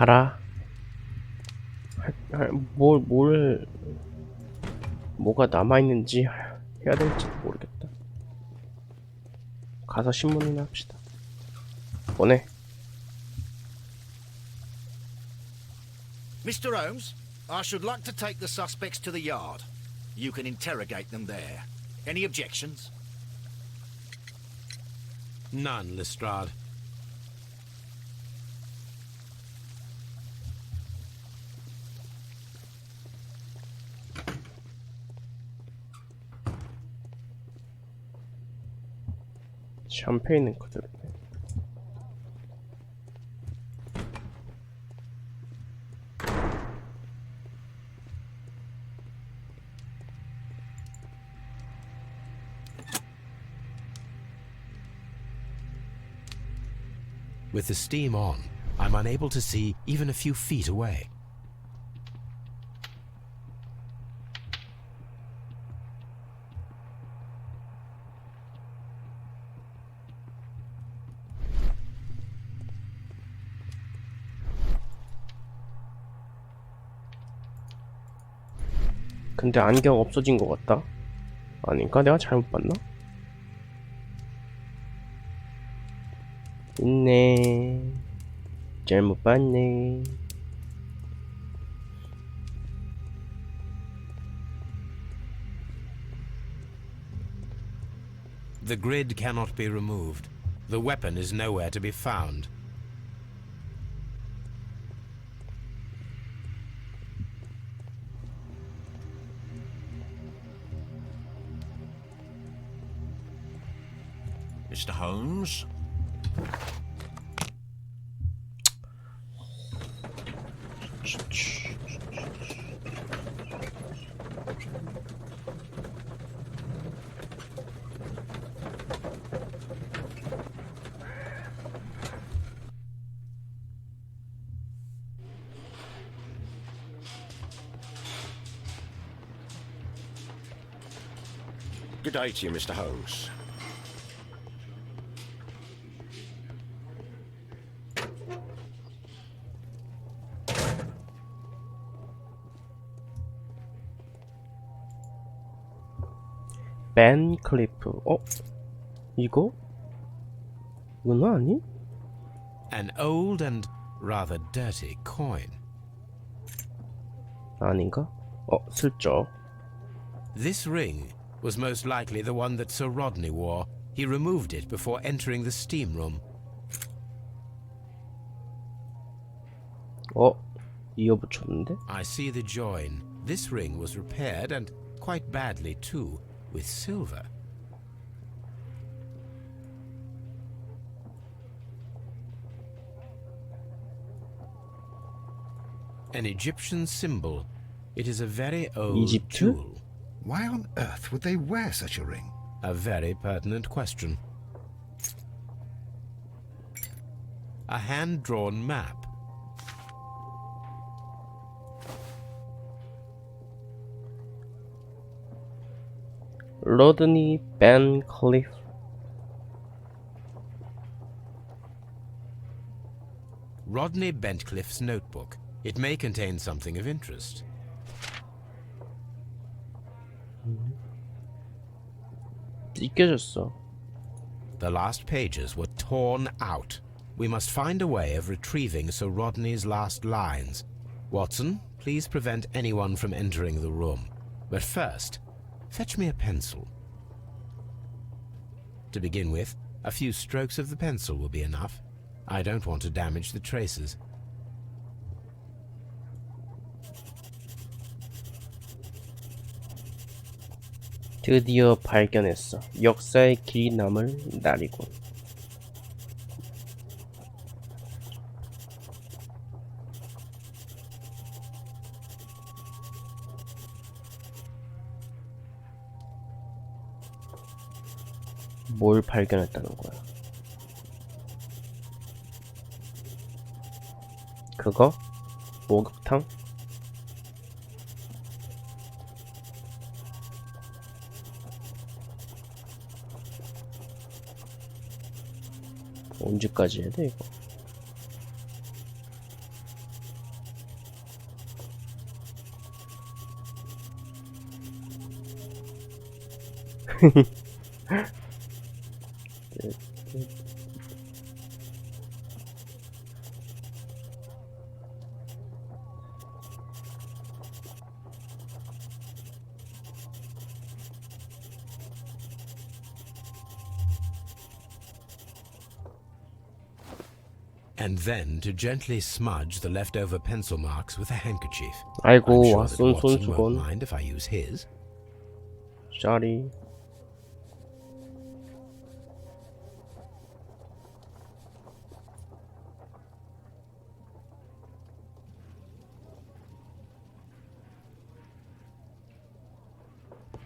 가라. 뭐가 남아있는지 해야 될지 모르겠다. 가서 신문이나 합시다. 보내. Mr. Holmes, I should like to take the suspects to the yard. You can interrogate them there. Any objections? None, Lestrade. 샴페인은 그대로네. With the steam on, I'm unable to see even a few feet away. 근데 안경 없어진 것 같다. 아닌가? 내가 잘못 봤나? 있네. 잘못 봤네. The grid cannot be removed. The weapon is nowhere to be found. Mr. Holmes? Good day to you, Mr. Holmes. 벤 클리프. 이거? 이건 아니? An old and rather dirty coin. 아닌가? 슬쩍. This ring was most likely the one that Sir Rodney wore. He removed it before entering the steam room. 이어붙였는데? I see the join. This ring was repaired, and quite badly too, with silver. An Egyptian symbol. It is a very old Egypt? jewel. Why on earth would they wear such a ring? A very pertinent question. A hand-drawn map. 로드니 벤 클리프. Rodney Bentcliffe's notebook. It may contain something of interest. 찢겨졌어. The last pages were torn out. We must find a way of retrieving Sir Rodney's last lines. Watson, please prevent anyone from entering the room. But first, fetch me a pencil. To begin with, a few strokes of the pencil will be enough. I don't want to damage the traces. 드디어 발견했어. 역사의 길이 남을 날이군. 뭘 발견했다는 거야? 그거? 목욕탕? 언제까지 해야 돼 이거? And then to gently smudge the leftover pencil marks with a handkerchief. I'm 아이고, sure that 왓슨 Watson won't 손수건. mind if I use his. 샤리.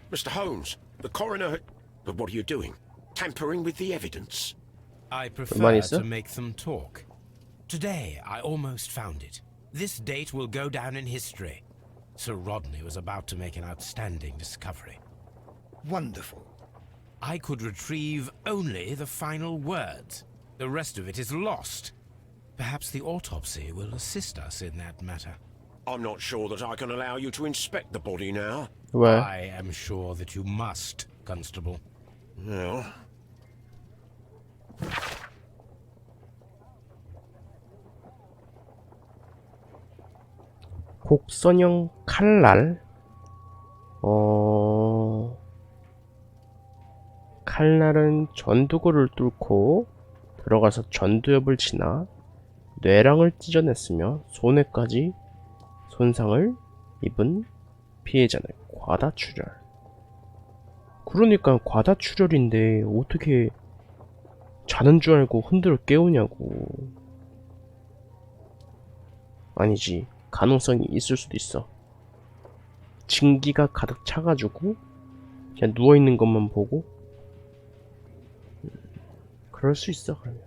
Mr. Holmes, the coroner... But what are you doing? Tampering with the evidence? I prefer 있어? to make them talk. Today, I almost found it. This date will go down in history. Sir Rodney was about to make an outstanding discovery. Wonderful. I could retrieve only the final words. The rest of it is lost. Perhaps the autopsy will assist us in that matter. I'm not sure that I can allow you to inspect the body now. 왜? I am sure that you must, Constable. Well... 곡선형 칼날. 칼날은 전두구를 뚫고 들어가서 전두엽을 지나 뇌랑을 찢어냈으며 손에까지 손상을 입은 피해자는 과다출혈. 그러니까 과다출혈인데 어떻게 자는 줄 알고 흔들어 깨우냐고. 아니지, 가능성이 있을 수도 있어. 증기가 가득 차가지고 그냥 누워있는 것만 보고. 그럴 수 있어. 그러면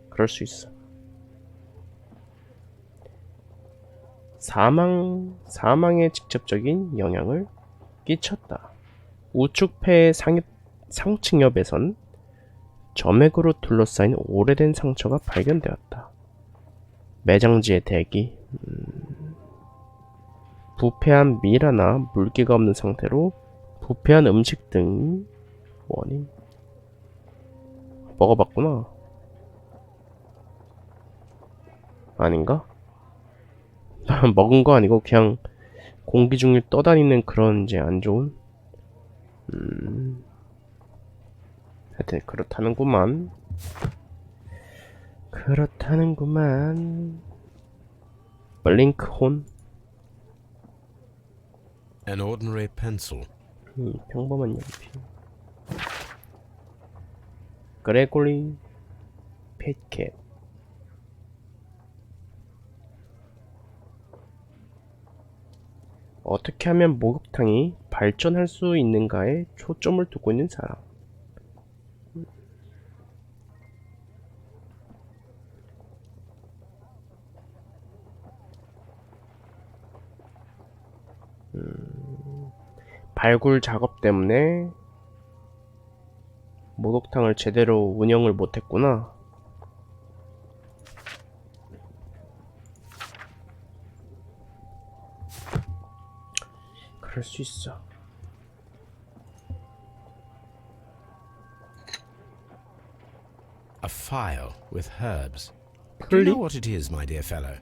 그럴 수 있어. 사망에 직접적인 영향을 끼쳤다. 우측폐의 상층엽에선 점액으로 둘러싸인 오래된 상처가 발견되었다. 매장지의 대기. 부패한 미라나 물기가 없는 상태로 부패한 음식 등 원인. 먹어봤구나. 아닌가? 먹은 거 아니고 그냥 공기 중에 떠다니는 그런 이제 안 좋은. 하여튼 그렇다는구만. 그렇다는구만. 블링크혼. An ordinary pencil. 평범한 연필. 그레고리 핏캣. 어떻게 하면 목욕탕이 발전할 수 있는가에 초점을 두고 있는 사람. 발굴 작업 때문에 목욕탕을 제대로 운영을 못했구나. 그럴 수 있어. A file with herbs. Do you know what it is, my dear fellow?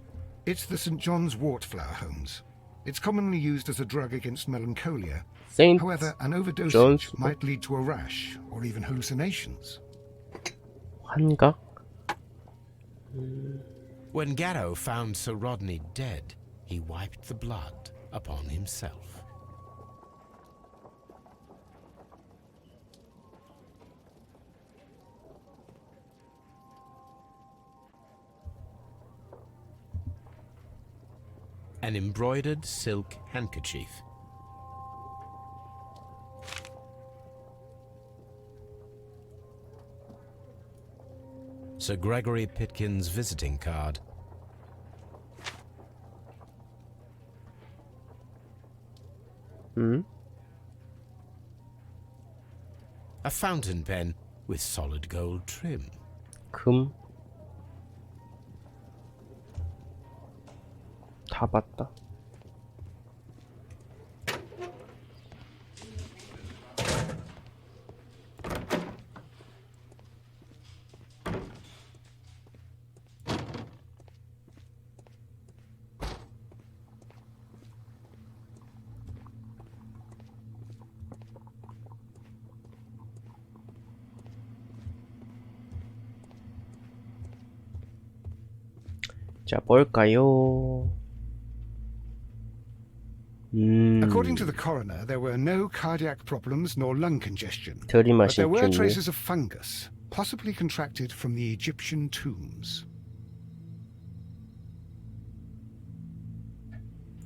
It's the St. John's wort flower, Holmes. It's commonly used as a drug against melancholia. Saint However, an overdosage John's might lead to a rash or even hallucinations. 환각? When Garrow found Sir Rodney dead, he wiped the blood upon himself. An embroidered silk handkerchief. Sir Gregory Pitkin's visiting card. A fountain pen with solid gold trim. 금. 다 봤다. 자, 뭘까요? According to the coroner, there were no cardiac problems nor lung congestion. But 들이마신 there were 균이 traces of fungus, possibly contracted from the Egyptian tombs.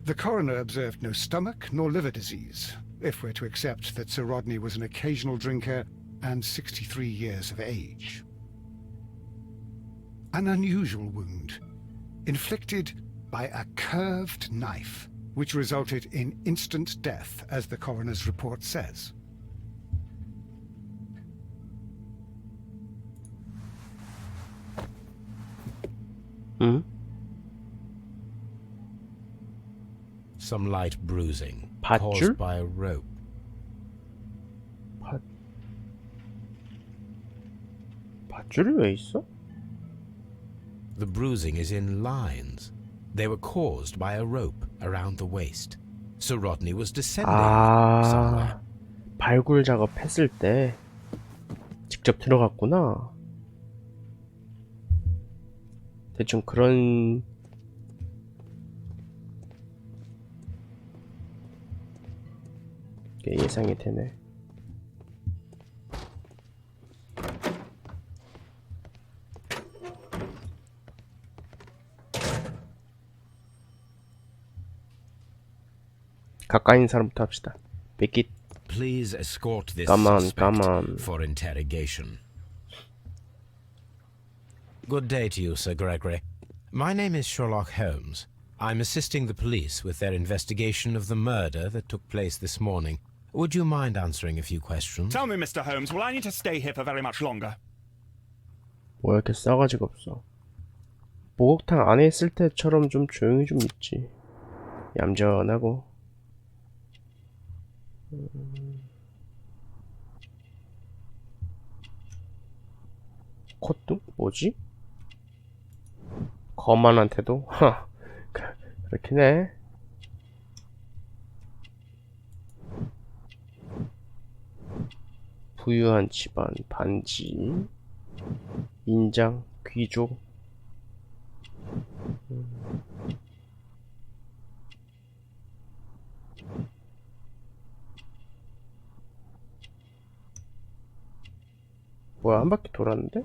The coroner observed no stomach nor liver disease, if we're to accept that Sir Rodney was an occasional drinker and 63 years of age. An unusual wound, inflicted by a curved knife, which resulted in instant death, as the coroner's report says. 응? Some light bruising 밧줄? caused by a rope. 밧줄이 왜 있어? The bruising is in lines. They were caused by a rope around the waist. Sir Rodney was descending somewhere. 아, 발굴 작업했을 때 직접 들어갔구나. 대충 그런 게 예상이 되네. 가까이 있는 사람부터 합시다. 빅깃. Please escort this Come on, suspect come on. for interrogation. Good day to you, Sir Gregory. My name is Sherlock Holmes. I'm assisting the police with their investigation of the murder that took place this morning. Would you mind answering a few questions? Tell me, Mr. Holmes, will I need to stay here for very much longer? 뭐 이렇게 싸가지가 없어. 목욕탕 안에 있을 때처럼 좀 조용히 좀 있지. 얌전하고. 콧등? 뭐지? 거만한테도? 하, 그렇긴 해. 부유한 집안, 반지, 인장, 귀족. 뭐야, 한 바퀴 돌았는데?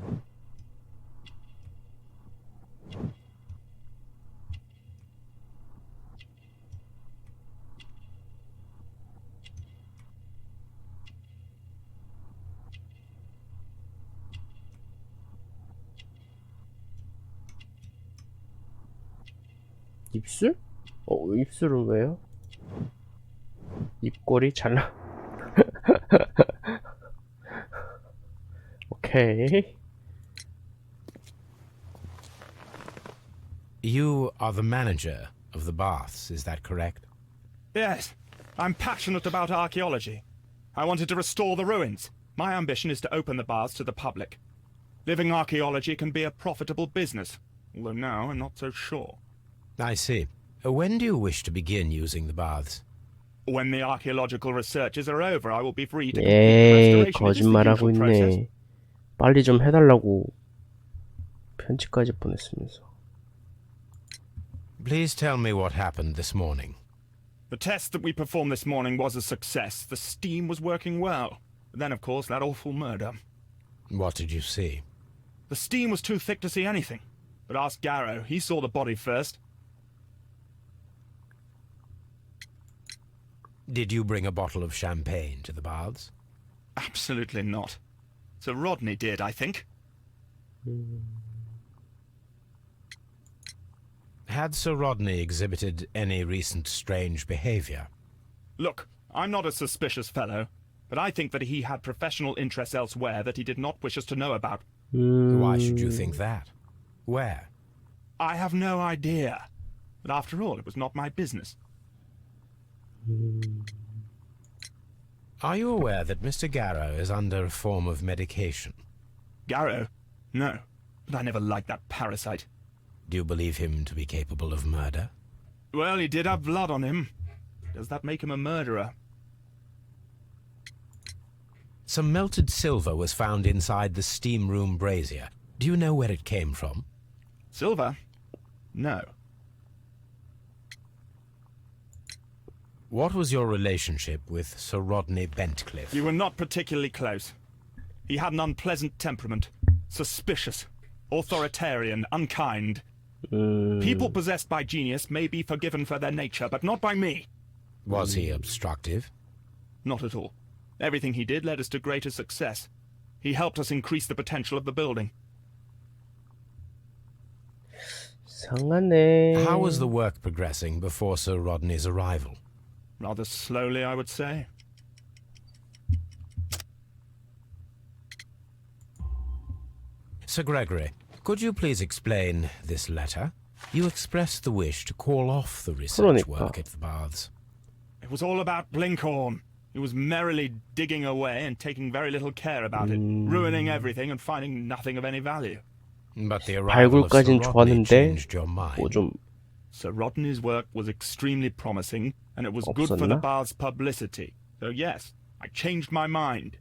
입술? 입술은 왜요? 입꼬리 잘라. 오케이. You are the manager of the baths, is that correct? Yes, I'm passionate about archaeology. I wanted to restore the ruins. My ambition is to open the baths to the public. Living archaeology can be a profitable business, although now I'm not so sure. I see. When do you wish to begin using the baths? When the archaeological researches are over, I will be free to complete the 에이, restoration. It is the 거짓말하고 usual process. 있네. 빨리 좀 해달라고 편지까지 보냈으면서. Please tell me what happened this morning. The test that we performed this morning was a success. The steam was working well. But then, of course, that awful murder. What did you see? The steam was too thick to see anything. But ask Garrow. He saw the body first. Did you bring a bottle of champagne to the baths? Absolutely not. Sir Rodney did, I think. Had Sir Rodney exhibited any recent strange behavior? Look, I'm not a suspicious fellow, but I think that he had professional interests elsewhere that he did not wish us to know about. Why should you think that? Where? I have no idea. But after all, it was not my business. Are you aware that Mr. Garrow is under a form of medication? Garrow? No. But I never liked that parasite. Do you believe him to be capable of murder? Well, he did have blood on him. Does that make him a murderer? Some melted silver was found inside the steam room brazier. Do you know where it came from? Silver? No. What was your relationship with Sir Rodney Bentcliffe? You were not particularly close. He had an unpleasant temperament. Suspicious, authoritarian, unkind. People possessed by genius may be forgiven for their nature, but not by me. Was he obstructive? Not at all. Everything he did led us to greater success. He helped us increase the potential of the building. 상하네. How was the work progressing before Sir Rodney's arrival? Rather slowly, I would say. Sir Gregory, could you please explain this letter? You expressed the wish to call off the research 그러니까. work at the baths. It was all about Blinkhorn. He was merrily digging away and taking very little care about it, ruining everything and finding nothing of any value. But the arrival of Sir 발굴까진 Rodney 좋았는데 changed your mind. 뭐 좀 Sir Rodney's work was extremely promising, and it was good for the 없었나? bath's publicity. So yes, I changed my mind.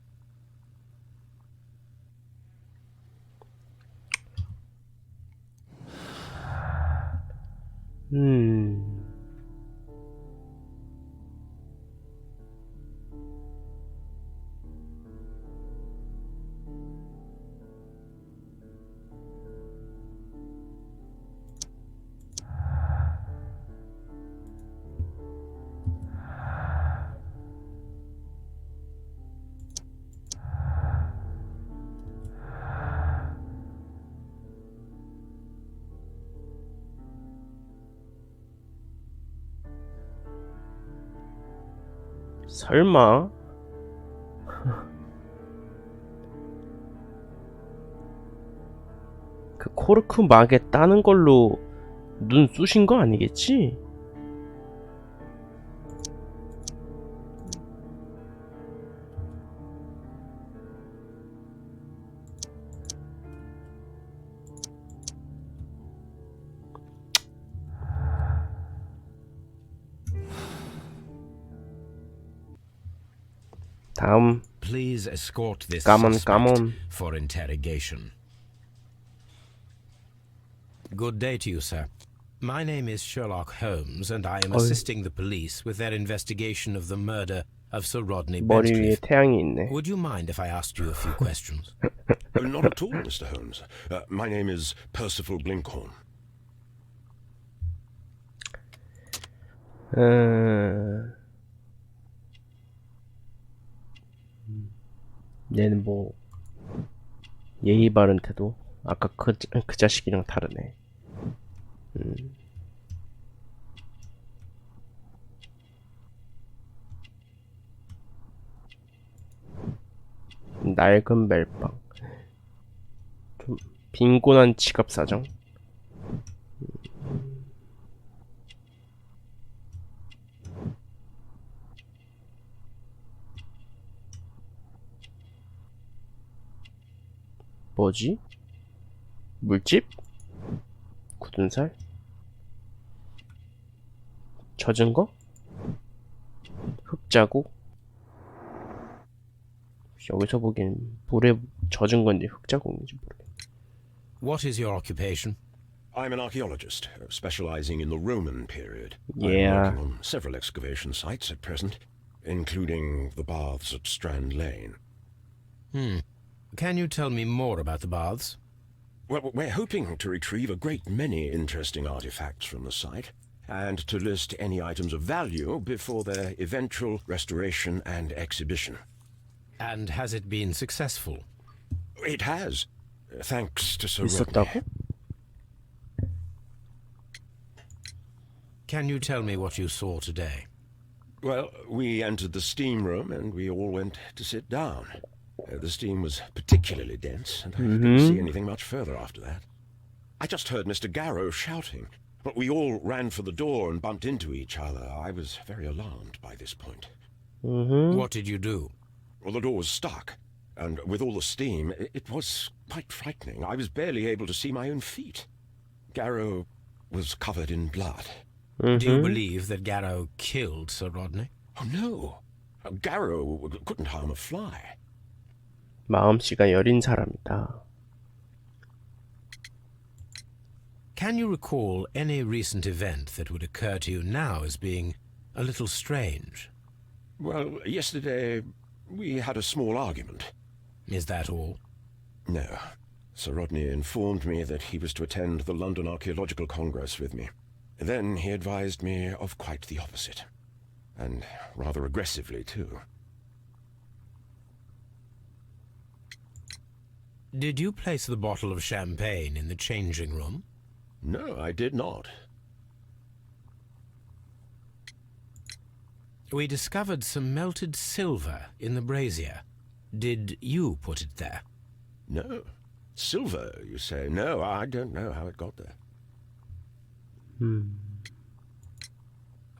설마 그 코르크 막에 따는 걸로 눈 쑤신 거 아니겠지? 다음 Please escort this Come suspect on. for interrogation. Good day to you, sir. My name is Sherlock Holmes, and I am assisting the police with their investigation of the murder of Sir Rodney 머리 위에 Bentcliffe. 태양이 있네. Would you mind if I asked you a few questions? Not at all, Mr. Holmes. My name is Percival Blinkhorn. 얘는 뭐 예의 바른 태도 아까 그 자식이랑 다르네. 낡은 멜빵, 좀 빈곤한 지갑 사정. 뭐지? 물집? 굳은 살? 젖은 거? 흙자국? 여기서 보기엔 물에 젖은 건지 흙자국인지 모르겠네. What is your occupation? I'm an archaeologist, specializing in the Roman period. Yeah. I'm working on several excavation sites at present, including the baths at Strand Lane. Can you tell me more about the baths? Well, we're hoping to retrieve a great many interesting artifacts from the site, and to list any items of value before their eventual restoration and exhibition. And has it been successful? It has, thanks to Sir Rodney. 있었다고? Can you tell me what you saw today? Well, we entered the steam room and we all went to sit down. The steam was particularly dense, and I didn't see anything much further after that. I just heard Mr. Garrow shouting, but we all ran for the door and bumped into each other. I was very alarmed by this point. What did you do? Well, the door was stuck, and with all the steam, it was quite frightening. I was barely able to see my own feet. Garrow was covered in blood. Do you believe that Garrow killed Sir Rodney? Oh, no. Garrow couldn't harm a fly. 마음씨가 여린 사람이다. Can you recall any recent event that would occur to you now as being a little strange? Well, yesterday we had a small argument. Is that all? No. Sir Rodney informed me that he was to attend the London Archaeological Congress with me. Then he advised me of quite the opposite. And rather aggressively, too. Did you place the bottle of champagne in the changing room? No, I did not. We discovered some melted silver in the brazier. Did you put it there? No. Silver, you say? No, I don't know how it got there.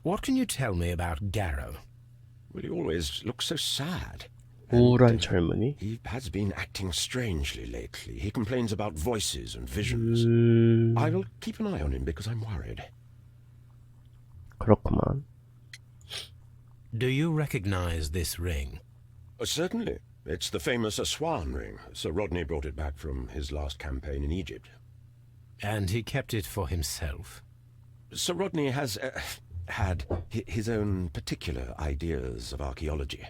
What can you tell me about Garrow? Well, he always looks so sad. 우울한 젊은이. He has been acting strangely lately. He complains about voices and visions. I will keep an eye on him because I'm worried. 그렇구만. Do you recognize this ring? Certainly. It's the famous Aswan ring. Sir Rodney brought it back from his last campaign in Egypt. And he kept it for himself? Sir Rodney has had his own particular ideas of archaeology.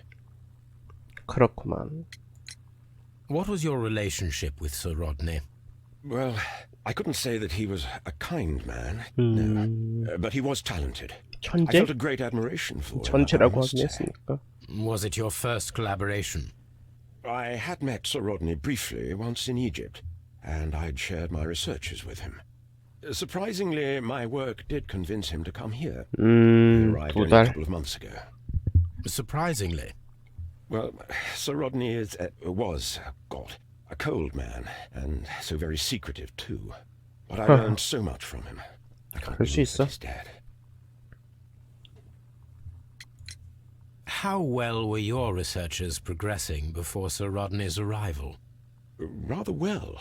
그렇구만. What was your relationship with Sir Rodney? Well, I couldn't say that he was a kind man, no. But he was talented. I 천재? felt a great admiration for him. 전체라고 I must 하긴 say. 했으니까. Was it your first collaboration? I had met Sir Rodney briefly once in Egypt, and I'd shared my researches with him. Surprisingly, my work did convince him to come here. He arrived 두 only a 달. couple of months ago. Surprisingly. Well, Sir Rodney was, God, a cold man, and so very secretive too. But I learned so much from him. I can't 그럴 수 believe 있어. that he's dead. How well were your researches progressing before Sir Rodney's arrival? Rather well.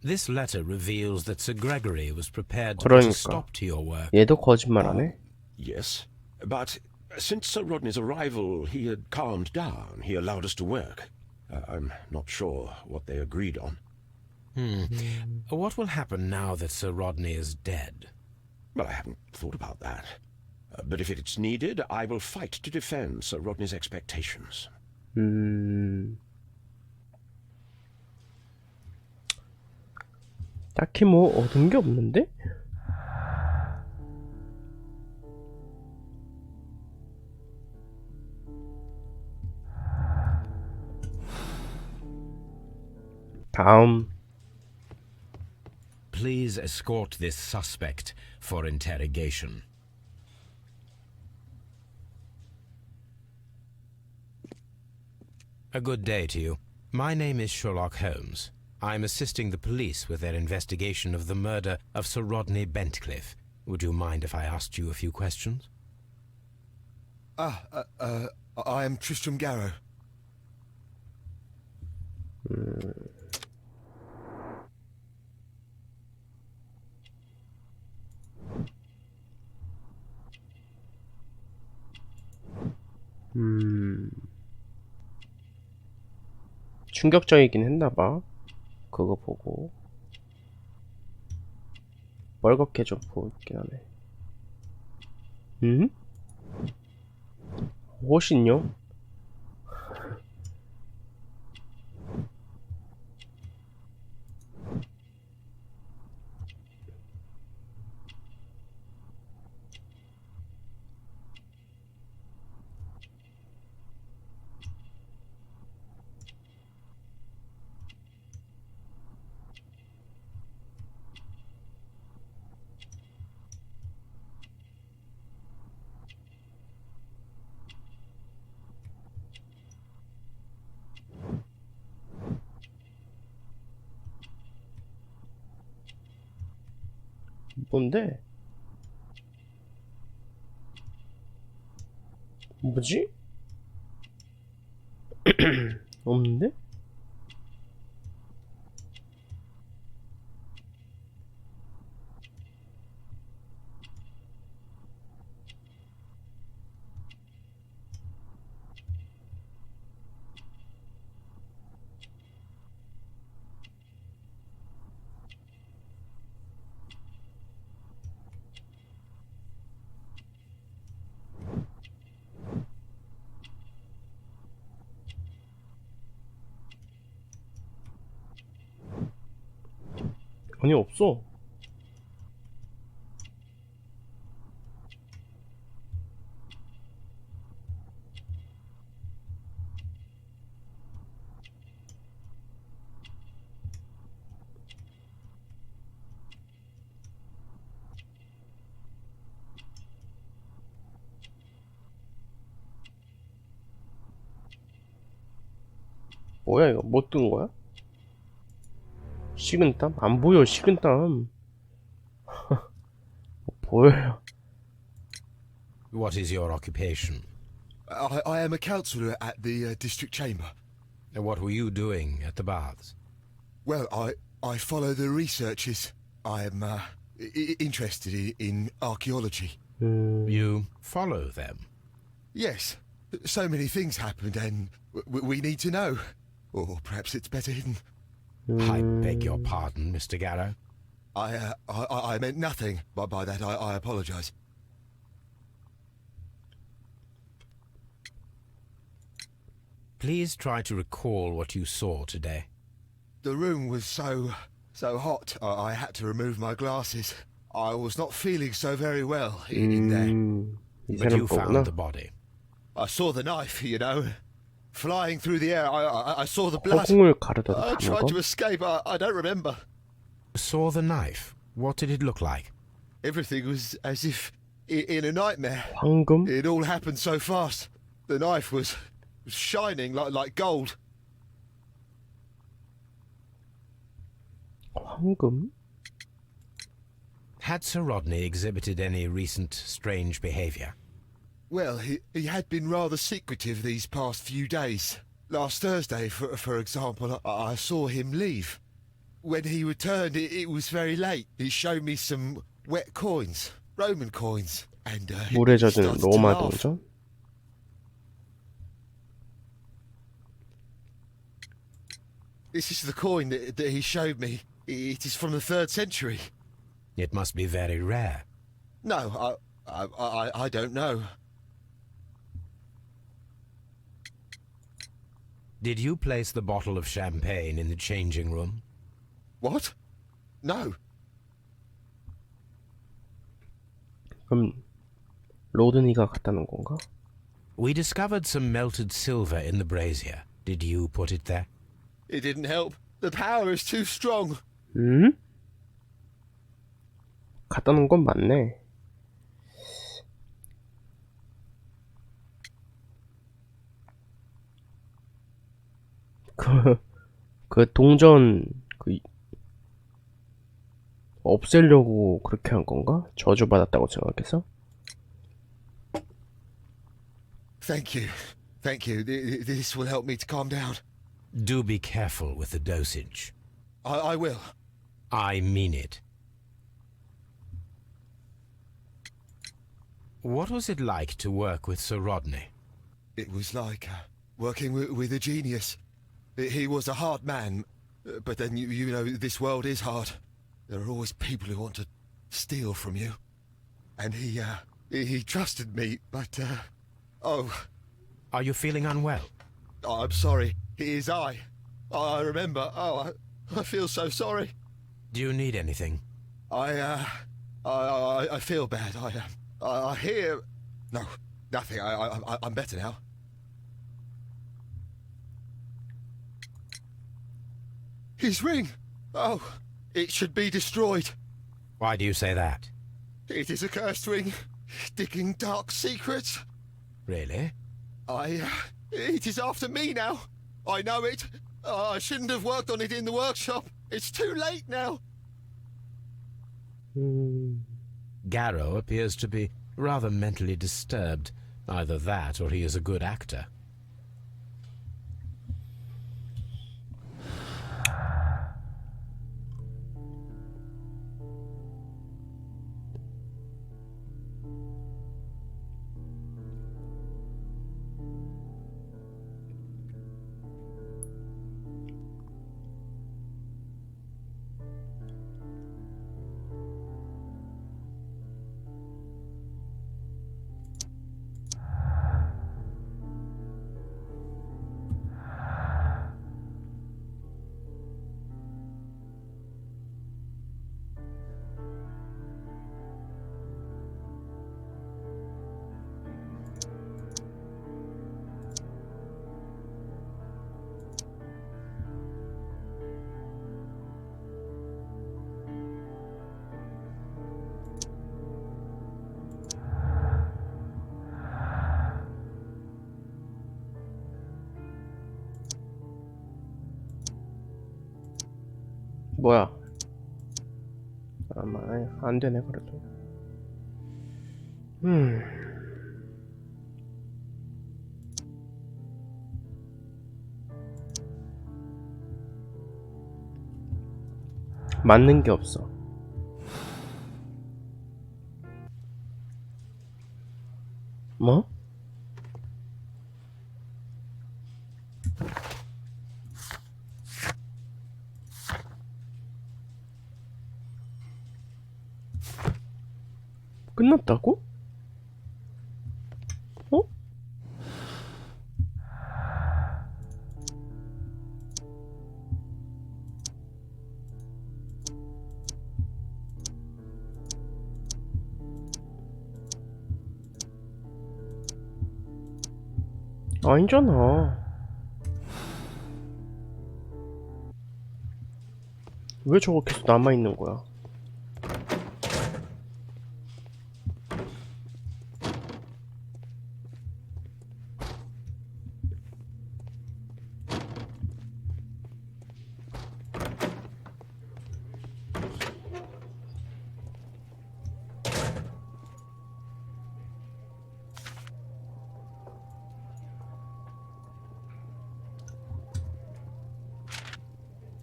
This letter reveals that Sir Gregory was prepared to put a 그러니까. stop to your work. 얘도 거짓말 안 해? Yes, but since Sir Rodney's arrival, he had calmed down. He allowed us to work. I'm not sure what they agreed on. What will happen now that Sir Rodney is dead? Well, I haven't thought about that. But if it's needed, I will fight to defend Sir Rodney's expectations. 딱히 뭐 얻은 게 없는데? 다음. Please escort this suspect for interrogation. A good day to you. My name is Sherlock Holmes. I'm assisting the police with their investigation of the murder of Sir Rodney Bentcliffe. Would you mind if I asked you a few questions? I am Tristram Garrow. 충격적이긴 했나봐. 그거 보고 멀겋게 좀 보이긴 하네. 호신요? 뭔데? 뭐지? 없는데? 아니, 없어. 뭐야, 이거? 뭐 뜬 거야? 식은땀? 안 보여, 식은땀. 보여요. What is your occupation? I am a councillor at the district chamber. And what were you doing at the baths? Well, I follow the researches. I am interested in archaeology. You follow them. Yes, so many things happened and we need to know. Or perhaps it's better hidden. I beg your pardon, Mr. Garrow. I meant nothing by that. I apologise. Please try to recall what you saw today. The room was so hot. I had to remove my glasses. I was not feeling so very well in there. 이 But 사람 you 거구나. found the body. I saw the knife, you know, flying through the air. I saw the blood. 허공을 가르던 I tried to 단어가? escape. I don't remember. Saw the knife. What did it look like? Everything was as if in a nightmare. 황금? It all happened so fast. The knife was shining like gold. 황금? Had Sir Rodney exhibited any recent strange behaviour? Well, he had been rather secretive these past few days. Last Thursday, for example, I saw him leave. When he returned, it was very late. He showed me some wet coins, Roman coins, and 물에 he 젖은 started to 로마 laugh. 동전? This is the coin that he showed me. It is from the 3rd century. It must be very rare. No, I don't know. Did you place the bottle of champagne in the changing room? What? No. 그럼 로드니가 갔다는 건가? We discovered some melted silver in the brazier. Did you put it there? It didn't help. The power is too strong. 응? 갔다는 건 맞네. 그 동전 없애려고 그렇게 한 건가? 저주받았다고 생각해서? Thank you. Thank you. This will help me to calm down. Do be careful with the dosage. I will. I mean it. What was it like to work with Sir Rodney? It was like working with a genius. He was a hard man, but then you know this world is hard. There are always people who want to steal from you. And he trusted me, but oh, Are you feeling unwell? I'm sorry. It is I remember. Oh, I feel so sorry. Do you need anything? I feel bad. I hear. No, nothing. I'm better now. His ring. Oh, it should be destroyed. Why do you say that? It is a cursed ring, digging dark secrets. Really? It is after me now. I know it. I shouldn't have worked on it in the workshop. It's too late now. Garrow appears to be rather mentally disturbed. Either that or he is a good actor. 뭐야? 아마 안 되네 그래도. 음. 맞는 게 없어. 뭐? 끝났다고? 어? 아니잖아. 왜 저거 계속 남아있는 거야?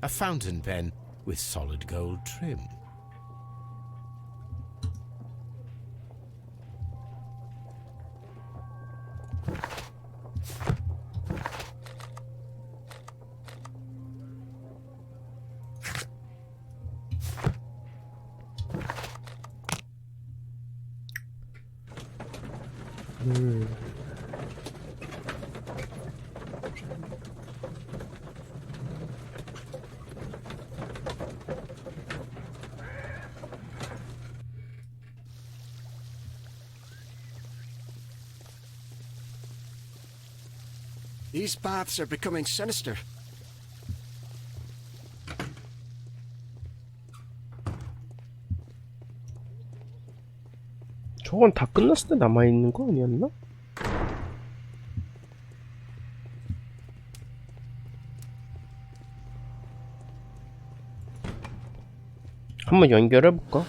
A fountain pen with solid gold trim. These paths are becoming sinister. 저건 다 끝났을 때 남아있는 거 아니었나? 한번 연결해볼까?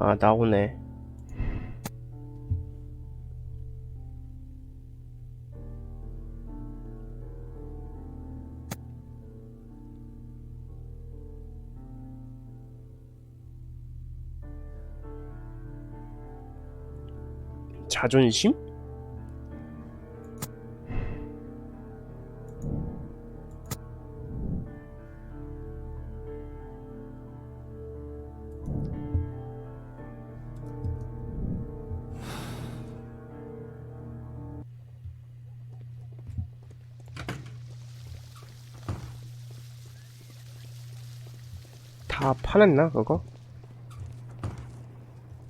아, 나오네. 자존심? 다 파냈나 그거?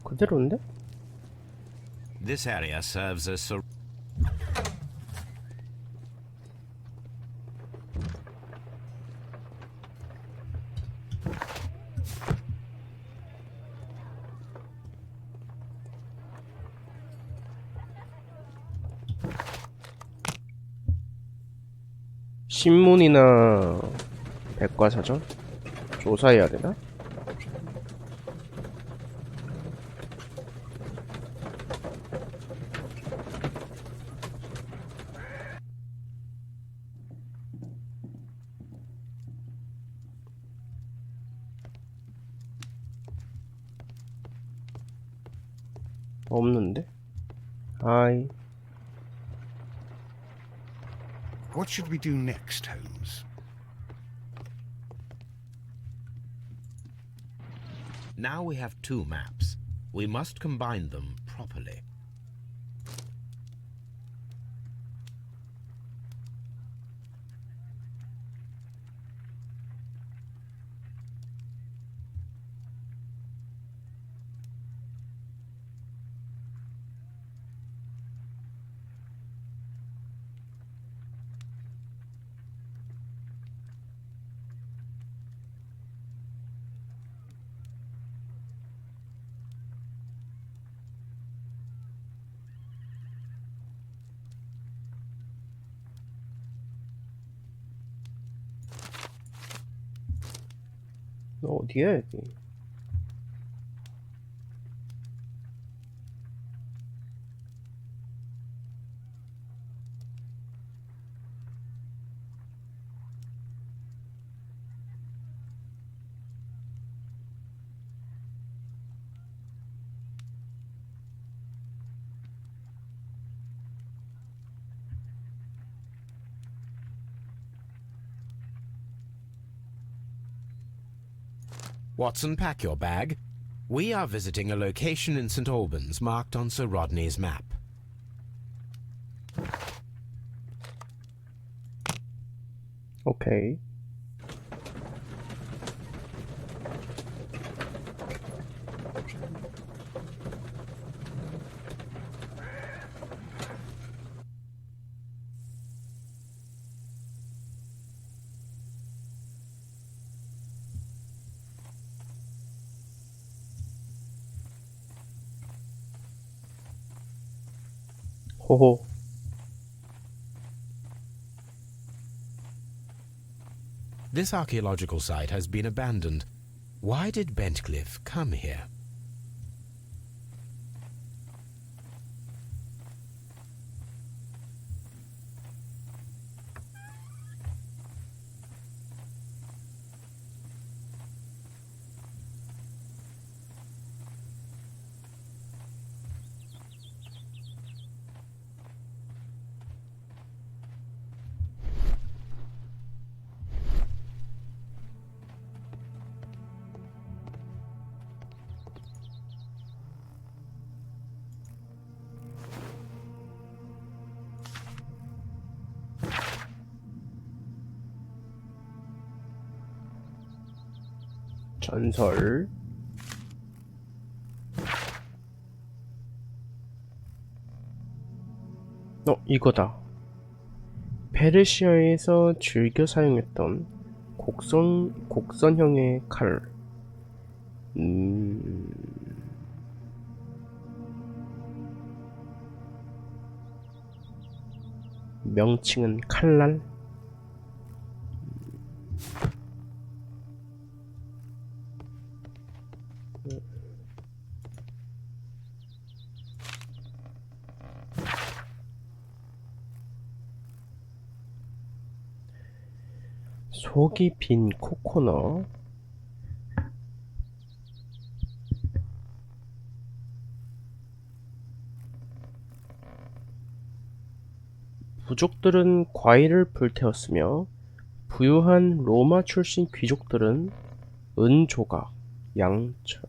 그대로인데? This area serves as a 신문이나 백과사전? 조사해야 되나? 없는데? 아이, What should we do next, Holmes? Now we have two maps. We must combine them properly. 어디야 여기? Watson, pack your bag. We are visiting a location in St. Albans marked on Sir Rodney's map. 오케이. 호호. This archaeological site has been abandoned. Why did Bentcliffe come here? 전설. 이거다. 페르시아에서 즐겨 사용했던 곡선형의 칼. 명칭은 칼날. 속이 빈 코코넛. 부족들은 과일을 불태웠으며 부유한 로마 출신 귀족들은 은조각, 양철,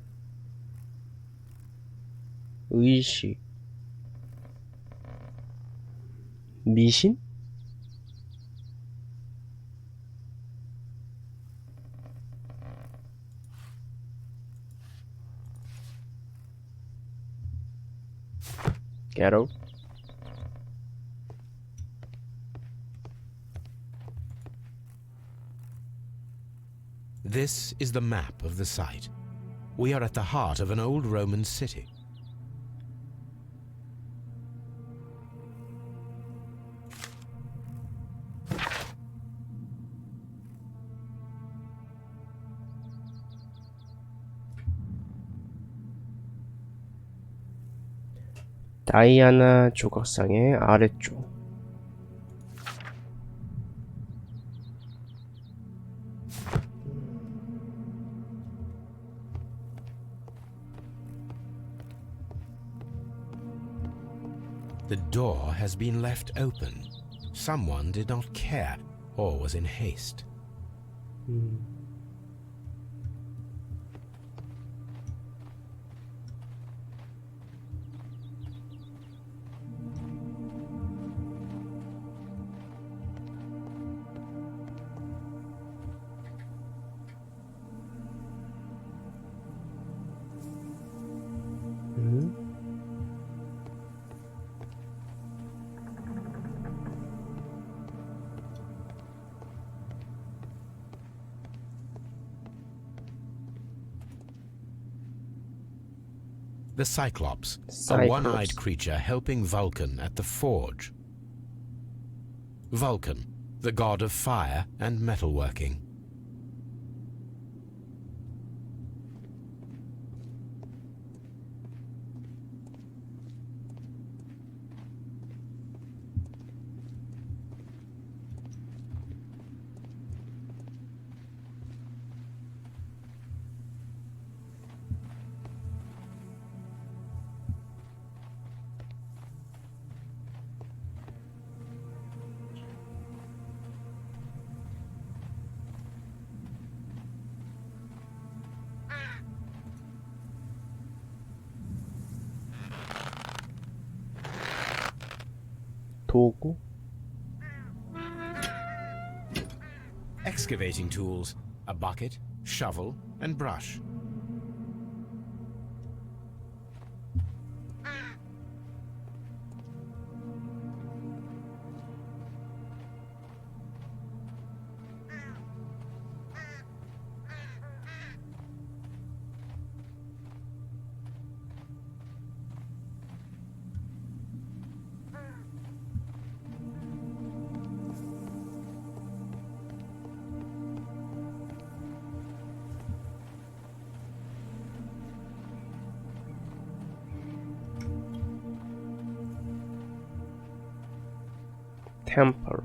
의식, 미신? Ghetto. This is the map of the site. We are at the heart of an old Roman city. 다이아나 조각상의 아래쪽. The door has been left open. Someone did not care or was in haste. The Cyclops, a one-eyed creature helping Vulcan at the forge. Vulcan, the god of fire and metalworking. 도구? Excavating tools, a bucket, shovel, and brush. 템플.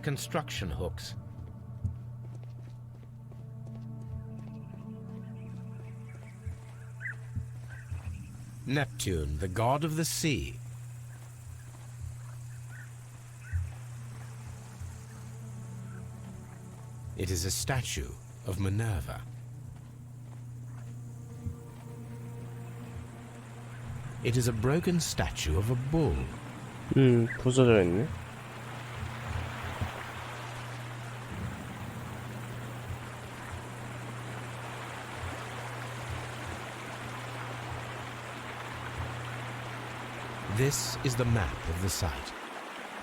Construction hooks. Neptune, the god of the sea. It is a statue of Minerva. It is a broken statue of a bull. 부서져 있네. This is the map of the site.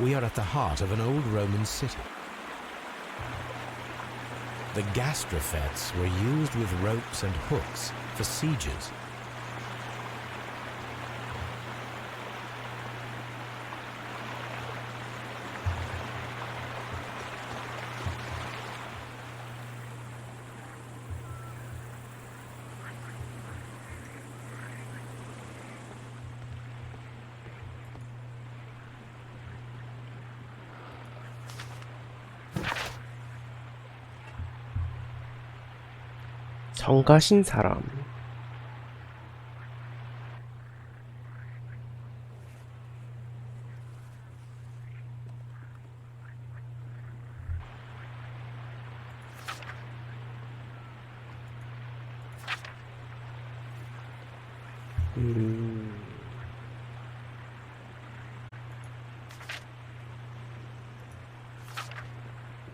We are at the heart of an old Roman city. The gastrofetes were used with ropes and hooks for sieges. 성가신 사람.